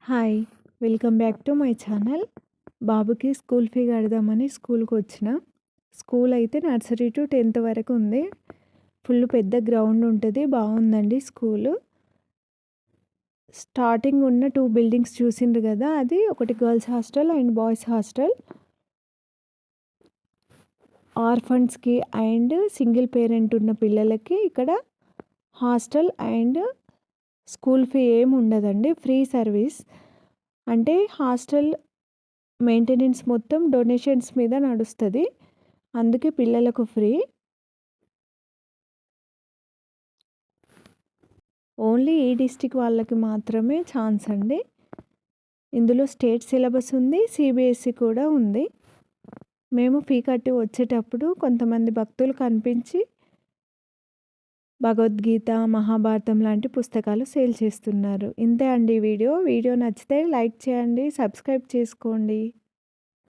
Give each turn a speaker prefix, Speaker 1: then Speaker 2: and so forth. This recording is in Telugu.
Speaker 1: Hi! Welcome back to my channel. బాబుకి స్కూల్ ఫీ కడదామని స్కూల్‌కొచ్చిన. స్కూల్ అయితే నర్సరీ టు 10థ్ వరకు ఉంది. ఫుల్ పెద్ద గ్రౌండ్ ఉంటది. బావుందండి స్కూలు. స్టార్టింగ్ ఉన్న 2 బిల్డింగ్స్ చూసిండ్రు గదా! అది ఒకటి girls hostel and boys hostel. ఆర్ఫన్స్‌కి అండ్ సింగిల్ పేరెంట్ ఉన్న పిల్లలకి ఇక్కడ హాస్టల్ అండ్ స్కూల్ ఫీ ఏమి ఉండదండి. Free service. అంటే హాస్టల్ మెయింటెనెన్స్ మొత్తం డొనేషన్స్ మీద నడుస్తది. అందుకే పిల్లలకు ఫ్రీ. ఓన్లీ ఈ డిస్ట్రిక్ట్ వాళ్ళకి మాత్రమే ఛాన్స్ అండి. ఇందులో స్టేట్ సిలబస్ ఉంది. సీబీఎస్ఈ కూడా ఉంది. మేము ఫీ కట్టి వచ్చేటప్పుడు కొంతమంది భక్తులు కనిపించి భగవద్గీత, మహాభారతం లాంటి పుస్తకాలు సేల్ చేస్తున్నారు. ఇంతే అండి వీడియో. వీడియో నచ్చితే లైక్ చేయండి, సబ్స్క్రైబ్ చేసుకోండి.